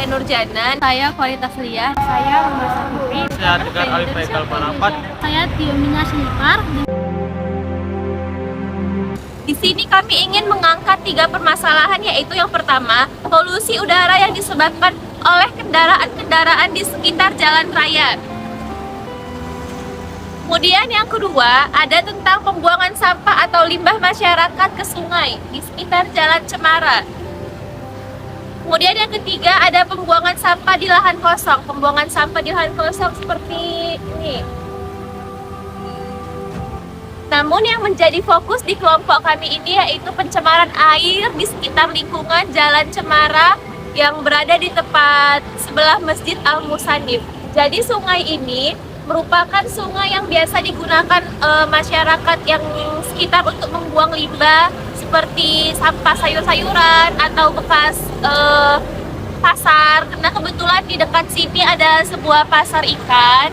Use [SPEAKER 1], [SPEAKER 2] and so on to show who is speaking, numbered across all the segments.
[SPEAKER 1] Nurjana.
[SPEAKER 2] Saya Kualitas Lia. Saya Rumah Sakti.
[SPEAKER 3] Saya Tegar Alif Haikal Parapat.
[SPEAKER 2] Saya Tiomina Silipar.
[SPEAKER 1] Di sini kami ingin mengangkat 3 permasalahan, yaitu yang pertama, polusi udara yang disebabkan oleh kendaraan-kendaraan di sekitar jalan raya. Kemudian yang kedua, ada tentang pembuangan sampah atau limbah masyarakat ke sungai di sekitar Jalan Cemara. Kemudian yang ketiga, ada pembuangan sampah di lahan kosong. Pembuangan sampah di lahan kosong seperti ini. Namun yang menjadi fokus di kelompok kami ini yaitu pencemaran air di sekitar lingkungan Jalan Cemara yang berada di tepat sebelah Masjid Al-Musanif. Jadi sungai ini merupakan sungai yang biasa digunakan masyarakat yang sekitar untuk membuang limbah seperti sampah sayur-sayuran atau bekas pasar. Nah, kebetulan di dekat sini ada sebuah pasar ikan.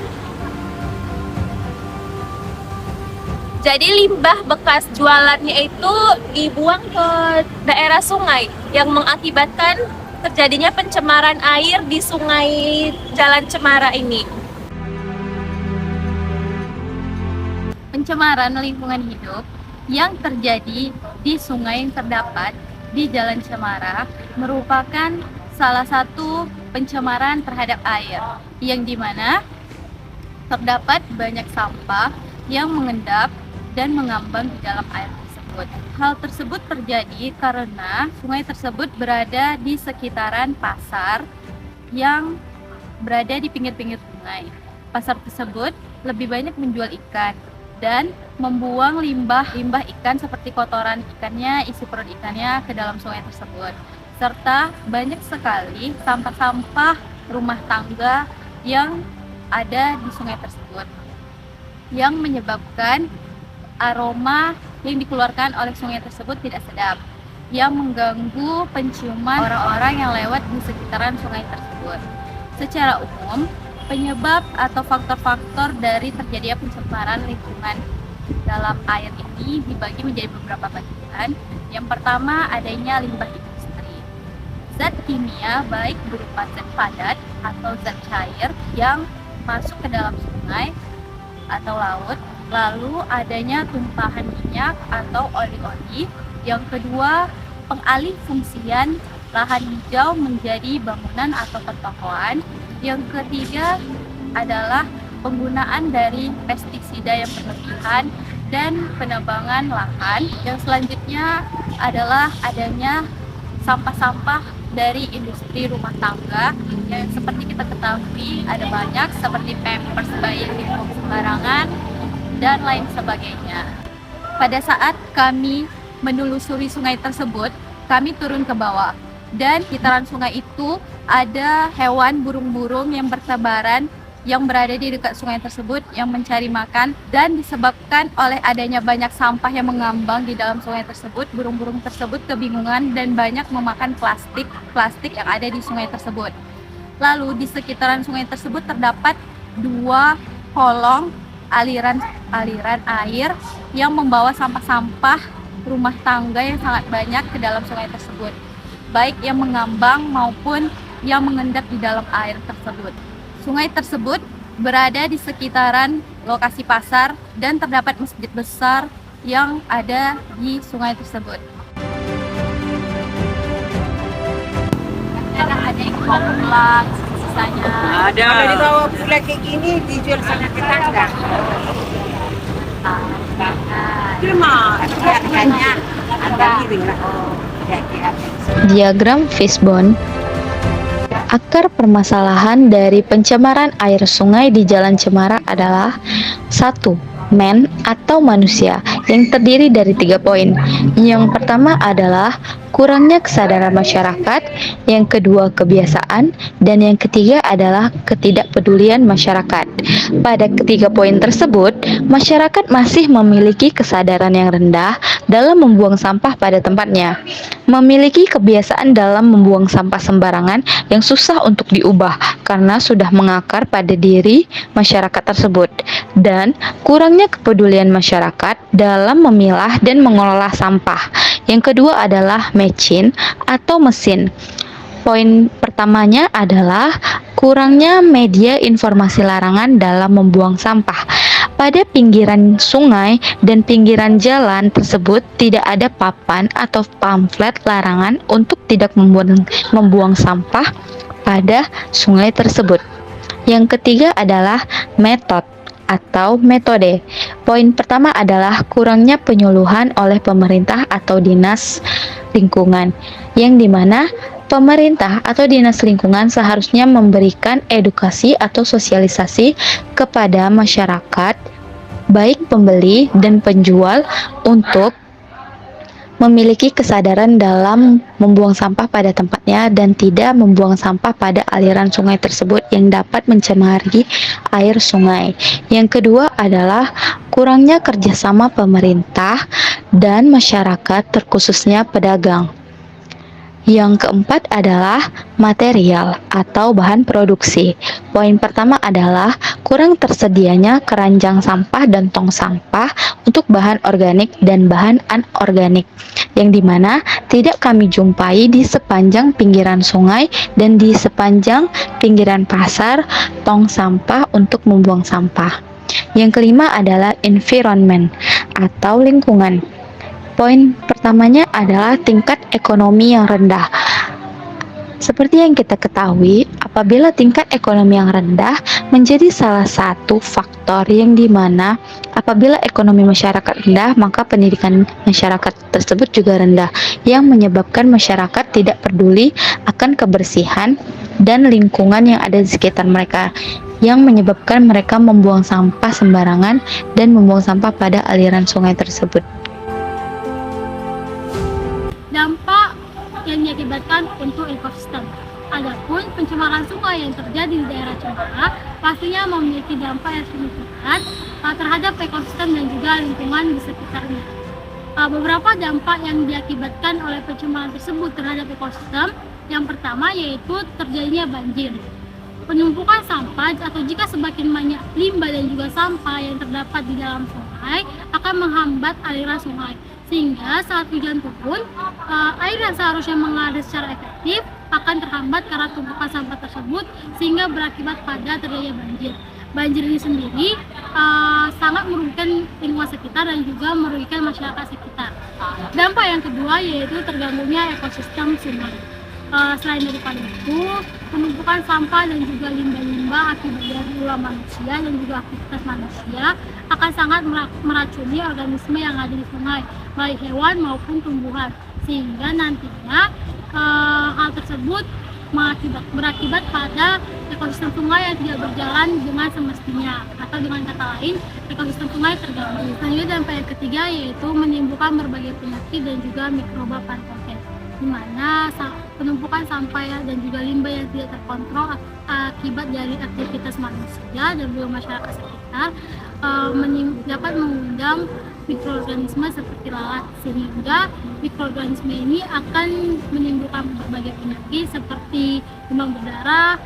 [SPEAKER 1] Jadi limbah bekas jualannya itu dibuang ke daerah sungai yang mengakibatkan terjadinya pencemaran air di sungai Jalan Cemara ini.
[SPEAKER 2] Pencemaran lingkungan hidup yang terjadi di sungai yang terdapat di Jalan Cemara merupakan salah satu pencemaran terhadap air, yang dimana terdapat banyak sampah yang mengendap dan mengambang di dalam air tersebut. Hal tersebut terjadi karena sungai tersebut berada di sekitaran pasar yang berada di pinggir-pinggir sungai. Pasar tersebut lebih banyak menjual ikan dan membuang limbah ikan seperti kotoran ikannya, isi perut ikannya ke dalam sungai tersebut. Serta banyak sekali sampah-sampah rumah tangga yang ada di sungai tersebut yang menyebabkan aroma yang dikeluarkan oleh sungai tersebut tidak sedap, yang mengganggu penciuman orang-orang yang lewat di sekitaran sungai tersebut. Secara umum, penyebab atau faktor-faktor dari terjadinya pencemaran lingkungan dalam air ini dibagi menjadi beberapa bagian. Yang pertama, adanya limbah industri. Zat kimia baik berupa zat padat atau zat cair yang masuk ke dalam sungai atau laut. Lalu adanya tumpahan minyak atau oli-oli. Yang kedua, pengalih fungsian lahan hijau menjadi bangunan atau pertokoan. Yang ketiga adalah penggunaan dari pestisida yang berlebihan dan penebangan lahan. Yang selanjutnya adalah adanya sampah-sampah dari industri rumah tangga yang seperti kita ketahui ada banyak, seperti pampers bayi yang dibuang sembarangan dan lain sebagainya. Pada saat kami menelusuri sungai tersebut, kami turun ke bawah, dan sekitaran sungai itu ada hewan burung-burung yang bertebaran yang berada di dekat sungai tersebut yang mencari makan, dan disebabkan oleh adanya banyak sampah yang mengambang di dalam sungai tersebut, burung-burung tersebut kebingungan dan banyak memakan plastik yang ada di sungai tersebut. Lalu di sekitaran sungai tersebut terdapat 2 kolong aliran air yang membawa sampah-sampah rumah tangga yang sangat banyak ke dalam sungai tersebut, baik yang mengambang maupun yang mengendap di dalam air tersebut. Sungai tersebut berada di sekitaran lokasi pasar dan terdapat masjid besar yang ada di sungai tersebut. Ada yang pulang sisanya.
[SPEAKER 4] Ada dibawa pula kayak gini dijual sana ke tangga. Cuma harganya ada miring lah.
[SPEAKER 5] Diagram Fishbone. Akar permasalahan dari pencemaran air sungai di Jalan Cemara adalah 1. Man atau manusia, yang terdiri dari 3 poin. Yang pertama adalah kurangnya kesadaran masyarakat, yang kedua kebiasaan, dan yang ketiga adalah ketidakpedulian masyarakat. Pada ketiga poin tersebut, masyarakat masih memiliki kesadaran yang rendah dalam membuang sampah pada tempatnya, memiliki kebiasaan dalam membuang sampah sembarangan yang susah untuk diubah karena sudah mengakar pada diri masyarakat tersebut, dan kurangnya kepedulian masyarakat dalam memilah dan mengelola sampah. Yang kedua adalah mesin atau mesin. Poin pertamanya adalah kurangnya media informasi larangan dalam membuang sampah. Pada pinggiran sungai dan pinggiran jalan tersebut tidak ada papan atau pamflet larangan untuk tidak membuang sampah pada sungai tersebut. Yang ketiga adalah metode. Poin pertama adalah kurangnya penyuluhan oleh pemerintah atau dinas lingkungan, yang dimana pemerintah atau dinas lingkungan seharusnya memberikan edukasi atau sosialisasi kepada masyarakat, baik pembeli dan penjual, untuk memiliki kesadaran dalam membuang sampah pada tempatnya dan tidak membuang sampah pada aliran sungai tersebut yang dapat mencemari air sungai. Yang kedua adalah kurangnya kerjasama pemerintah dan masyarakat, terkhususnya pedagang. Yang keempat adalah material atau bahan produksi. Poin pertama adalah kurang tersedianya keranjang sampah dan tong sampah untuk bahan organik dan bahan anorganik, yang dimana tidak kami jumpai di sepanjang pinggiran sungai dan di sepanjang pinggiran pasar tong sampah untuk membuang sampah. Yang kelima adalah environment atau lingkungan. Poin pertamanya adalah tingkat ekonomi yang rendah. Seperti yang kita ketahui, apabila tingkat ekonomi yang rendah menjadi salah satu faktor yang dimana apabila ekonomi masyarakat rendah, maka pendidikan masyarakat tersebut juga rendah, yang menyebabkan masyarakat tidak peduli akan kebersihan dan lingkungan yang ada di sekitar mereka, yang menyebabkan mereka membuang sampah sembarangan dan membuang sampah pada aliran sungai tersebut.
[SPEAKER 2] Dampak yang diakibatkan untuk ekosistem. Adapun pencemaran sungai yang terjadi di daerah Cemara pastinya memiliki dampak yang signifikan terhadap ekosistem dan juga lingkungan di sekitarnya. Beberapa dampak yang diakibatkan oleh pencemaran tersebut terhadap ekosistem, yang pertama yaitu terjadinya banjir. Penumpukan sampah atau jika semakin banyak limbah dan juga sampah yang terdapat di dalam sungai akan menghambat aliran sungai, sehingga saat hujan turun, air yang seharusnya mengalir secara efektif akan terhambat karena tumpukan sampah tersebut, sehingga berakibat pada terjadinya banjir. Banjir ini sendiri sangat merugikan lingkungan sekitar dan juga merugikan masyarakat sekitar. Dampak yang kedua yaitu terganggunya ekosistem sungai. Selain daripada itu, penumpukan sampah dan juga limbah-limbah akibat dari ulah manusia dan juga aktivitas manusia akan sangat meracuni organisme yang ada di sungai, baik hewan maupun tumbuhan, sehingga nantinya hal tersebut berakibat pada ekosistem sungai yang tidak berjalan dengan semestinya, atau dengan kata lain ekosistem sungai terganggu. Selanjutnya dampak yang ketiga yaitu menimbulkan berbagai penyakit dan juga mikroba patogen, di mana penumpukan sampah dan juga limbah yang tidak terkontrol akibat dari aktivitas manusia dan juga masyarakat sekitar dapat mengundang mikroorganisme seperti lalat, sehingga mikroorganisme ini akan menimbulkan berbagai penyakit seperti demam berdarah,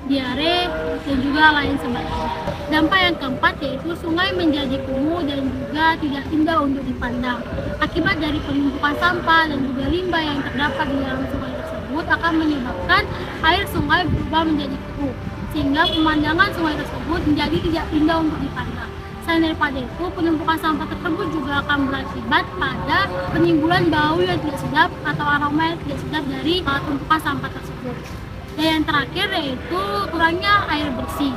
[SPEAKER 2] diare, dan juga lain sebagainya. Dampak yang keempat yaitu sungai menjadi kumuh dan juga tidak indah untuk dipandang. Akibat dari penumpukan sampah dan juga limbah yang terdapat di dalam sungai tersebut akan menyebabkan air sungai berubah menjadi keruh, sehingga pemandangan sungai tersebut menjadi tidak indah untuk dipandang. Selain daripada itu, penumpukan sampah tersebut juga akan berakibat pada penimbunan bau yang tidak sedap atau aroma yang tidak sedap dari tumpukan sampah tersebut. Dan yang terakhir yaitu kurangnya air bersih.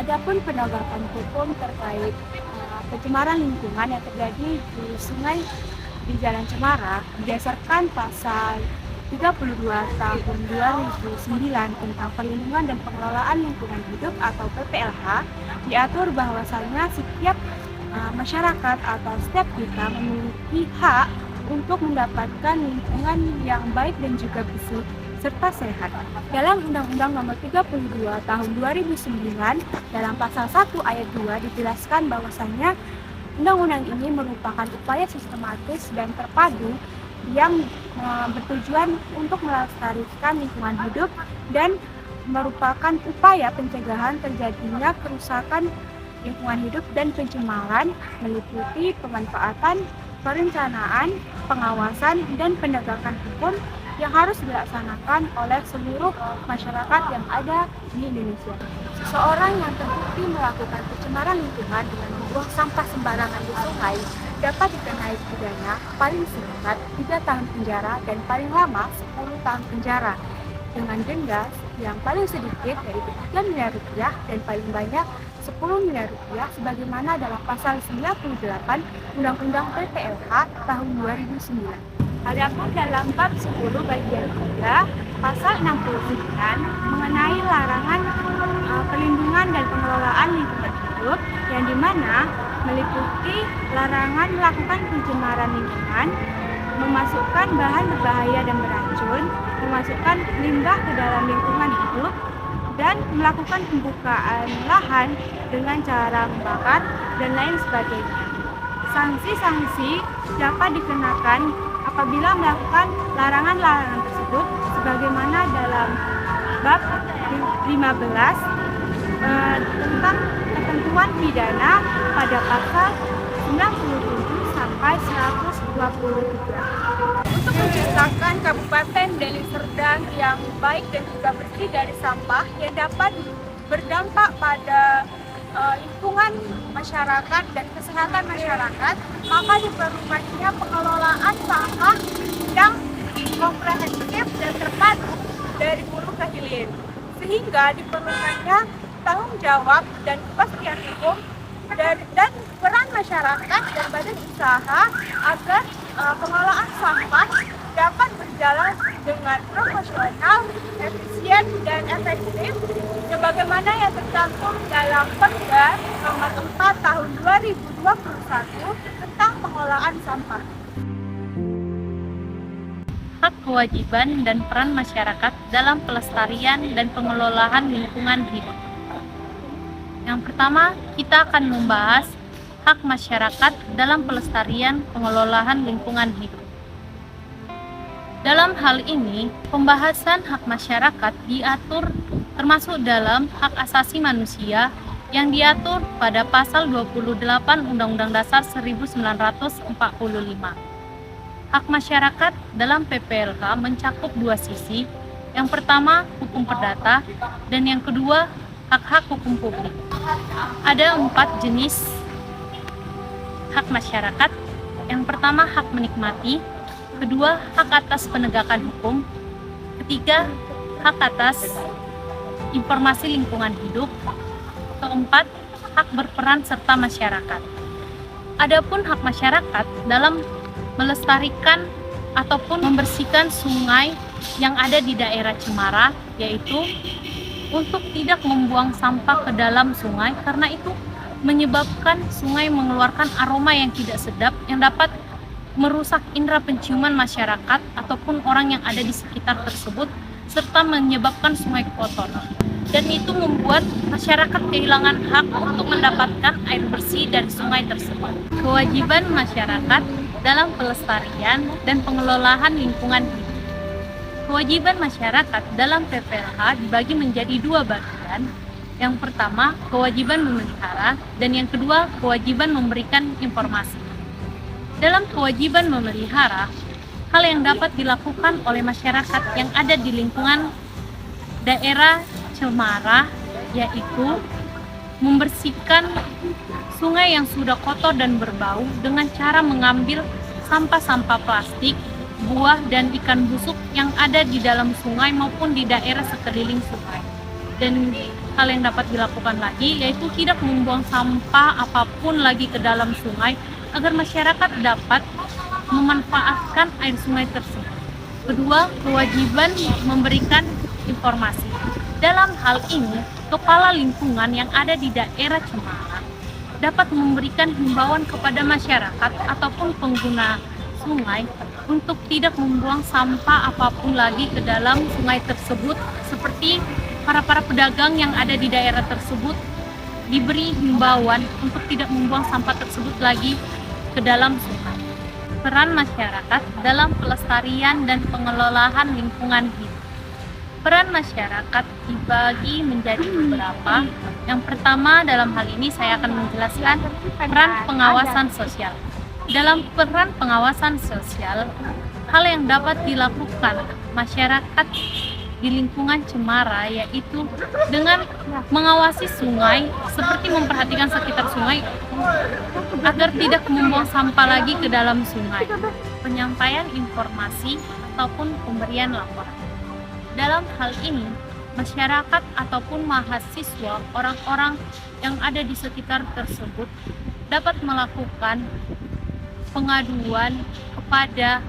[SPEAKER 6] Adapun penegakan hukum terkait pencemaran lingkungan yang terjadi di sungai di Jalan Cemara berdasarkan pasal 32 tahun 2009 tentang perlindungan dan pengelolaan lingkungan hidup atau PPLH, diatur bahwasannya setiap masyarakat atau setiap kita memiliki hak untuk mendapatkan lingkungan yang baik dan juga bersih, serta sehat. Dalam Undang-Undang Nomor 32 Tahun 2009, dalam pasal 1 ayat 2 dijelaskan bahwasannya undang-undang ini merupakan upaya sistematis dan terpadu yang bertujuan untuk melestarikan lingkungan hidup dan merupakan upaya pencegahan terjadinya kerusakan lingkungan hidup dan pencemaran, meliputi pemanfaatan, perencanaan, pengawasan, dan penegakan hukum yang harus dilaksanakan oleh seluruh masyarakat yang ada di Indonesia. Seseorang yang terbukti melakukan pencemaran lingkungan dengan membuang sampah sembarangan di sungai dapat dikenai pidana paling singkat 3 tahun penjara dan paling lama 10 tahun penjara dengan denda yang paling sedikit yaitu 3 miliar rupiah dan paling banyak 10 miliar rupiah sebagaimana dalam pasal 98 Undang-Undang PPLH tahun 2009. Adapun dalam bab 10 bagian 3 pasal 69 mengenai larangan perlindungan dan pengelolaan lingkungan hidup yang dimana meliputi larangan melakukan pencemaran lingkungan, memasukkan bahan berbahaya dan beracun, memasukkan limbah ke dalam lingkungan hidup, dan melakukan pembukaan lahan dengan cara membakar dan lain sebagainya. Sanksi-sanksi dapat dikenakan apabila melakukan larangan-larangan tersebut sebagaimana dalam bab 15 tentang ketentuan pidana pada pasal 97 sampai 123.
[SPEAKER 1] Untuk menciptakan Kabupaten Deli Serdang yang baik dan juga bersih dari sampah yang dapat berdampak pada lingkungan masyarakat dan kesehatan masyarakat, maka diperlukannya pengelolaan sampah yang komprehensif dan terpadu dari hulu ke hilir, sehingga diperlukannya tanggung jawab dan kepastian hukum dan peran masyarakat dan badan usaha agar pengelolaan sampah dapat berjalan dengan profesional, efisien, dan efektif sebagaimana yang tercantum dalam Perda Nomor 4 Tahun 2021 tentang pengelolaan sampah.
[SPEAKER 2] Hak, kewajiban, dan peran masyarakat dalam pelestarian dan pengelolaan lingkungan hidup. Yang pertama, kita akan membahas hak masyarakat dalam pelestarian pengelolaan lingkungan hidup. Dalam hal ini, pembahasan hak masyarakat diatur termasuk dalam hak asasi manusia yang diatur pada pasal 28 Undang-Undang Dasar 1945. Hak masyarakat dalam PPLK mencakup dua sisi. Yang pertama, hukum perdata, dan yang kedua, hak-hak hukum publik. Ada 4 jenis hak masyarakat. Yang pertama, hak menikmati. Kedua, hak atas penegakan hukum. Ketiga, hak atas informasi lingkungan hidup. Keempat, hak berperan serta masyarakat. Adapun hak masyarakat dalam melestarikan ataupun membersihkan sungai yang ada di daerah Cemara, yaitu untuk tidak membuang sampah ke dalam sungai karena itu menyebabkan sungai mengeluarkan aroma yang tidak sedap yang dapat merusak indera penciuman masyarakat ataupun orang yang ada di sekitar tersebut serta menyebabkan sungai kotor. Dan itu membuat masyarakat kehilangan hak untuk mendapatkan air bersih dari sungai tersebut. Kewajiban masyarakat dalam pelestarian dan pengelolaan lingkungan hidup. Kewajiban masyarakat dalam PPLH dibagi menjadi 2 bagian. Yang pertama, kewajiban memelihara, dan yang kedua, kewajiban memberikan informasi. Dalam kewajiban memelihara, hal yang dapat dilakukan oleh masyarakat yang ada di lingkungan daerah Cemara yaitu membersihkan sungai yang sudah kotor dan berbau dengan cara mengambil sampah-sampah plastik, buah, dan ikan busuk yang ada di dalam sungai maupun di daerah sekeliling sungai. Dan hal yang dapat dilakukan lagi yaitu tidak membuang sampah apapun lagi ke dalam sungai agar masyarakat dapat memanfaatkan air sungai tersebut. Kedua, kewajiban memberikan informasi. Dalam hal ini, kepala lingkungan yang ada di daerah Cemara dapat memberikan himbauan kepada masyarakat ataupun pengguna sungai untuk tidak membuang sampah apapun lagi ke dalam sungai tersebut, seperti para pedagang yang ada di daerah tersebut diberi himbauan untuk tidak membuang sampah tersebut lagi ke dalam sungai. Peran masyarakat dalam pelestarian dan pengelolaan lingkungan hidup. Peran masyarakat dibagi menjadi beberapa. Yang pertama, dalam hal ini saya akan menjelaskan peran pengawasan sosial. Dalam peran pengawasan sosial, hal yang dapat dilakukan masyarakat di lingkungan Cemara yaitu dengan mengawasi sungai, seperti memperhatikan sekitar sungai agar tidak membuang sampah lagi ke dalam sungai. Penyampaian informasi ataupun pemberian laporan. Dalam hal ini, masyarakat ataupun mahasiswa, orang-orang yang ada di sekitar tersebut dapat melakukan pengaduan kepada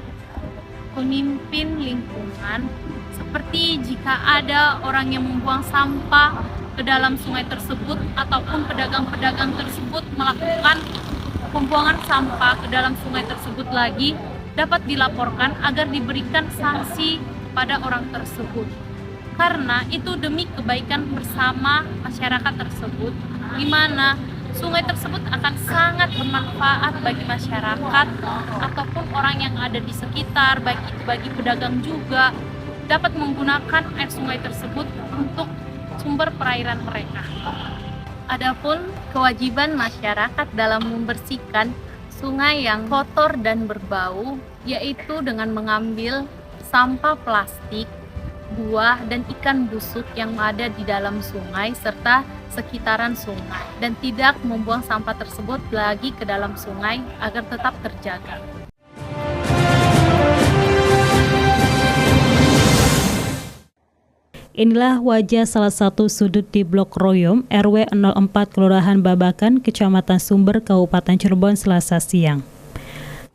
[SPEAKER 2] pemimpin lingkungan, seperti jika ada orang yang membuang sampah ke dalam sungai tersebut ataupun pedagang-pedagang tersebut melakukan pembuangan sampah ke dalam sungai tersebut lagi, dapat dilaporkan agar diberikan sanksi pada orang tersebut, karena itu demi kebaikan bersama masyarakat tersebut, di mana sungai tersebut akan sangat bermanfaat bagi masyarakat ataupun orang yang ada di sekitar, baik itu bagi pedagang juga dapat menggunakan air sungai tersebut untuk sumber perairan mereka. Adapun kewajiban masyarakat dalam membersihkan sungai yang kotor dan berbau, yaitu dengan mengambil sampah plastik, buah, dan ikan busuk yang ada di dalam sungai serta sekitaran sungai, dan tidak membuang sampah tersebut lagi ke dalam sungai agar tetap terjaga.
[SPEAKER 7] Inilah wajah salah satu sudut di Blok Royom, RW 04 Kelurahan Babakan, Kecamatan Sumber, Kabupaten Cirebon, Selasa siang.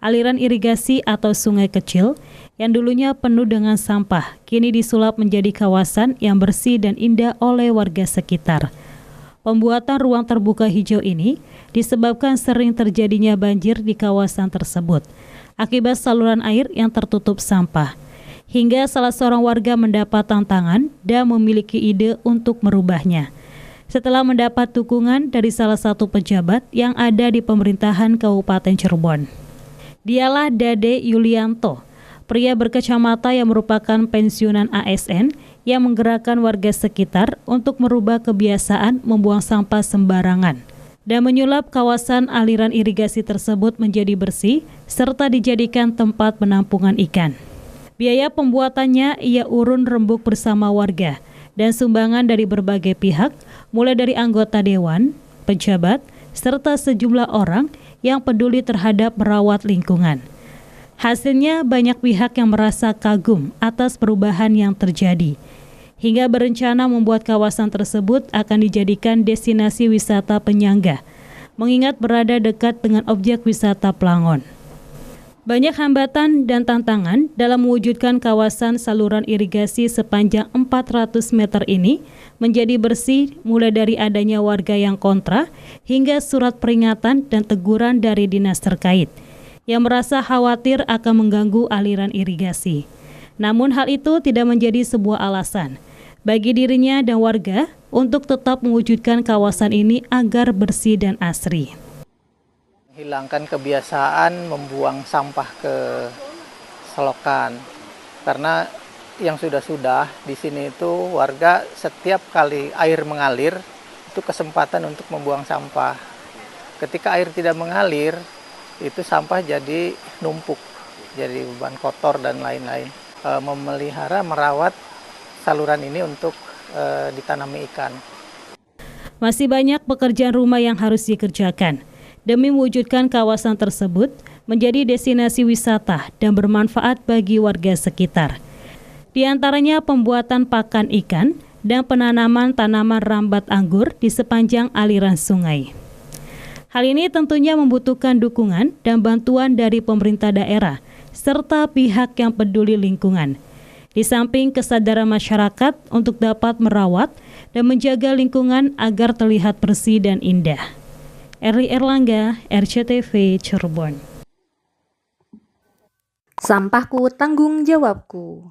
[SPEAKER 7] Aliran irigasi atau sungai kecil yang dulunya penuh dengan sampah, kini disulap menjadi kawasan yang bersih dan indah oleh warga sekitar. Pembuatan ruang terbuka hijau ini disebabkan sering terjadinya banjir di kawasan tersebut akibat saluran air yang tertutup sampah. Hingga salah seorang warga mendapat tantangan dan memiliki ide untuk merubahnya. Setelah mendapat dukungan dari salah satu pejabat yang ada di pemerintahan Kabupaten Cirebon. Dialah Dade Yulianto, pria berkacamata yang merupakan pensiunan ASN yang menggerakkan warga sekitar untuk merubah kebiasaan membuang sampah sembarangan dan menyulap kawasan aliran irigasi tersebut menjadi bersih serta dijadikan tempat penampungan ikan. Biaya pembuatannya ia urun rembuk bersama warga dan sumbangan dari berbagai pihak, mulai dari anggota dewan, pejabat, serta sejumlah orang yang peduli terhadap merawat lingkungan. Hasilnya banyak pihak yang merasa kagum atas perubahan yang terjadi, hingga berencana membuat kawasan tersebut akan dijadikan destinasi wisata penyangga, mengingat berada dekat dengan objek wisata Plangon. Banyak hambatan dan tantangan dalam mewujudkan kawasan saluran irigasi sepanjang 400 meter ini menjadi bersih, mulai dari adanya warga yang kontra hingga surat peringatan dan teguran dari dinas terkait yang merasa khawatir akan mengganggu aliran irigasi. Namun hal itu tidak menjadi sebuah alasan bagi dirinya dan warga untuk tetap mewujudkan kawasan ini agar bersih dan asri.
[SPEAKER 8] Hilangkan kebiasaan membuang sampah ke selokan, karena yang sudah di sini itu warga setiap kali air mengalir itu kesempatan untuk membuang sampah. Ketika air tidak mengalir, itu sampah jadi numpuk, jadi beban kotor dan lain-lain. Memelihara, merawat saluran ini untuk ditanami ikan.
[SPEAKER 7] Masih banyak pekerjaan rumah yang harus dikerjakan demi mewujudkan kawasan tersebut menjadi destinasi wisata dan bermanfaat bagi warga sekitar. Di antaranya pembuatan pakan ikan dan penanaman tanaman rambat anggur di sepanjang aliran sungai. Hal ini tentunya membutuhkan dukungan dan bantuan dari pemerintah daerah serta pihak yang peduli lingkungan. Di samping kesadaran masyarakat untuk dapat merawat dan menjaga lingkungan agar terlihat bersih dan indah. Erli Erlangga, RCTV, Cirebon.
[SPEAKER 9] Sampahku tanggung jawabku.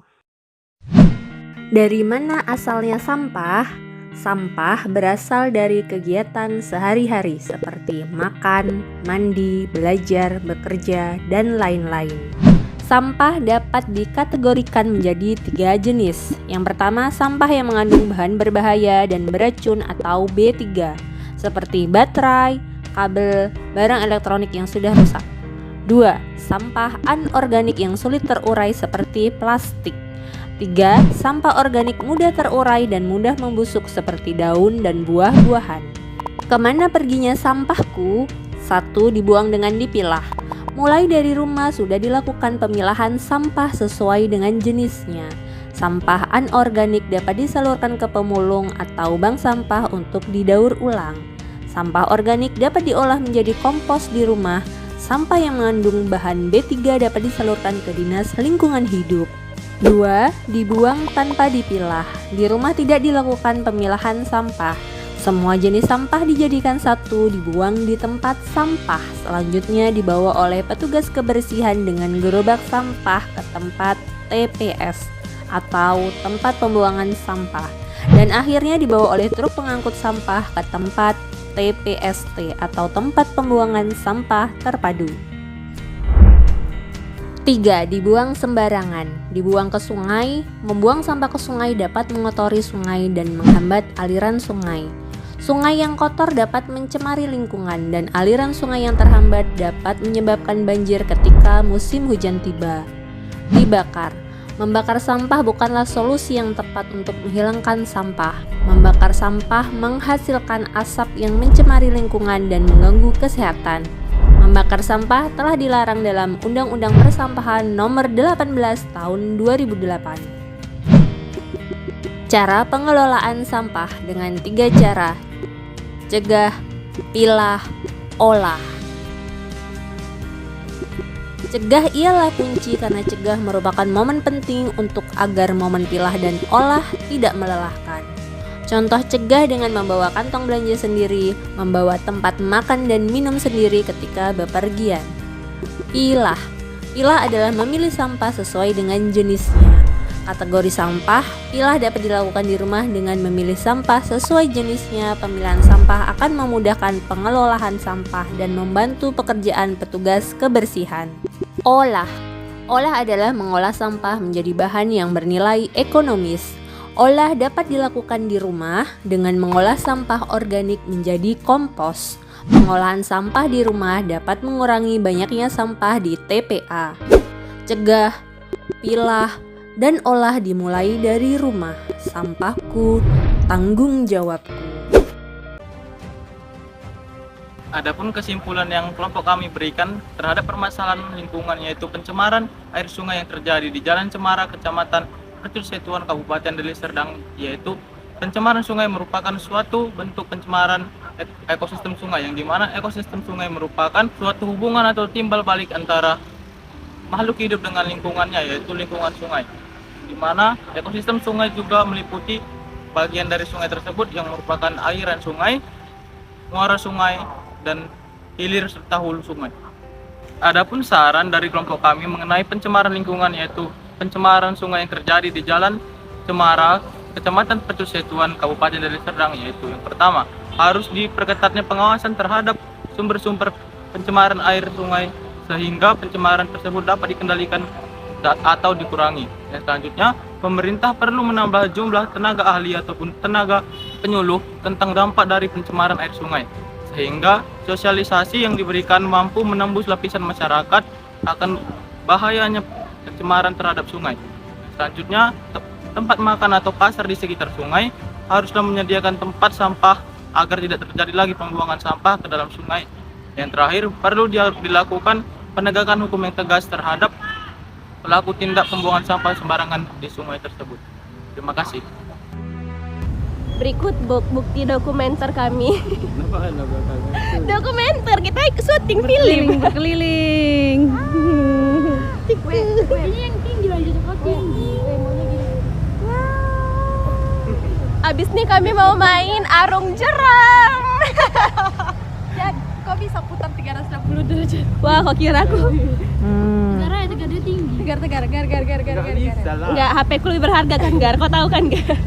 [SPEAKER 9] Dari mana asalnya sampah? Sampah berasal dari kegiatan sehari-hari seperti makan, mandi, belajar, bekerja, dan lain-lain. Sampah dapat dikategorikan menjadi 3 jenis. Yang pertama, sampah yang mengandung bahan berbahaya dan beracun atau B3, seperti baterai, kabel, barang elektronik yang sudah rusak. 2. Sampah anorganik yang sulit terurai seperti plastik. 3. Sampah organik mudah terurai dan mudah membusuk seperti daun dan buah-buahan. Kemana perginya sampahku? 1. Dibuang dengan dipilah. Mulai dari rumah sudah dilakukan pemilahan sampah sesuai dengan jenisnya. Sampah anorganik dapat disalurkan ke pemulung atau bank sampah untuk didaur ulang. Sampah organik dapat diolah menjadi kompos di rumah. Sampah yang mengandung bahan B3 dapat disalurkan ke Dinas Lingkungan Hidup. 2. Dibuang tanpa dipilah. Di rumah tidak dilakukan pemilahan sampah. Semua jenis sampah dijadikan satu, dibuang di tempat sampah. Selanjutnya dibawa oleh petugas kebersihan dengan gerobak sampah ke tempat TPS atau tempat pembuangan sampah. Dan akhirnya dibawa oleh truk pengangkut sampah ke tempat TPST atau tempat pembuangan sampah terpadu. 3. Dibuang sembarangan. Dibuang ke sungai. Membuang sampah ke sungai dapat mengotori sungai dan menghambat aliran sungai. Sungai yang kotor dapat mencemari lingkungan dan aliran sungai yang terhambat dapat menyebabkan banjir ketika musim hujan tiba. Dibakar. Membakar sampah bukanlah solusi yang tepat untuk menghilangkan sampah. Membakar sampah menghasilkan asap yang mencemari lingkungan dan mengganggu kesehatan. Membakar sampah telah dilarang dalam Undang-Undang Persampahan Nomor 18 Tahun 2008. Cara pengelolaan sampah dengan 3 cara: cegah, pilah, olah. Cegah ialah kunci karena cegah merupakan momen penting untuk agar momen pilah dan olah tidak melelahkan. Contoh cegah dengan membawa kantong belanja sendiri, membawa tempat makan dan minum sendiri ketika bepergian. Pilah. Pilah adalah memilih sampah sesuai dengan jenisnya. Kategori sampah, pilah dapat dilakukan di rumah dengan memilih sampah sesuai jenisnya. Pemilihan sampah akan memudahkan pengelolaan sampah dan membantu pekerjaan petugas kebersihan. Olah. Olah adalah mengolah sampah menjadi bahan yang bernilai ekonomis. Olah dapat dilakukan di rumah dengan mengolah sampah organik menjadi kompos. Pengolahan sampah di rumah dapat mengurangi banyaknya sampah di TPA. Cegah, pilah, dan olah dimulai dari rumah. Sampahku, tanggung jawabku.
[SPEAKER 3] Adapun kesimpulan yang kelompok kami berikan terhadap permasalahan lingkungan, yaitu pencemaran air sungai yang terjadi di Jalan Cemara, Kecamatan Mercusuar, Kabupaten Deli Serdang, yaitu pencemaran sungai merupakan suatu bentuk pencemaran ekosistem sungai, yang dimana ekosistem sungai merupakan suatu hubungan atau timbal balik antara makhluk hidup dengan lingkungannya, yaitu lingkungan sungai, dimana ekosistem sungai juga meliputi bagian dari sungai tersebut yang merupakan aliran sungai, muara sungai, dan hilir serta hulu sungai. Adapun saran dari kelompok kami mengenai pencemaran lingkungan, yaitu pencemaran sungai yang terjadi di Jalan Cemara, Kecamatan Mercusuar, Kabupaten Deli Serdang, yaitu yang pertama, harus diperketatnya pengawasan terhadap sumber-sumber pencemaran air sungai sehingga pencemaran tersebut dapat dikendalikan atau dikurangi. Dan selanjutnya, pemerintah perlu menambah jumlah tenaga ahli ataupun tenaga penyuluh tentang dampak dari pencemaran air sungai, sehingga sosialisasi yang diberikan mampu menembus lapisan masyarakat akan bahayanya pencemaran terhadap sungai. Selanjutnya, tempat makan atau pasar di sekitar sungai haruslah menyediakan tempat sampah agar tidak terjadi lagi pembuangan sampah ke dalam sungai. Yang terakhir, perlu dilakukan penegakan hukum yang tegas terhadap pelaku tindak pembuangan sampah sembarangan di sungai tersebut. Terima kasih.
[SPEAKER 1] Berikut bukti dokumenter kami. Dokumenter, kita syuting film.
[SPEAKER 2] Berkeliling.
[SPEAKER 6] Ini yang tinggi lanjut ke tinggi.
[SPEAKER 1] Abis nih kami mau main arung jeram.
[SPEAKER 2] Ya, kok bisa putar 360 derajat?
[SPEAKER 1] Wah, kok kira aku?
[SPEAKER 2] Sekarang itu Harga dia tinggi. Gar.
[SPEAKER 3] Nggak bisa lah.
[SPEAKER 1] Enggak, HP ku lebih berharga kan, Gar? Kau tahu kan, Gar?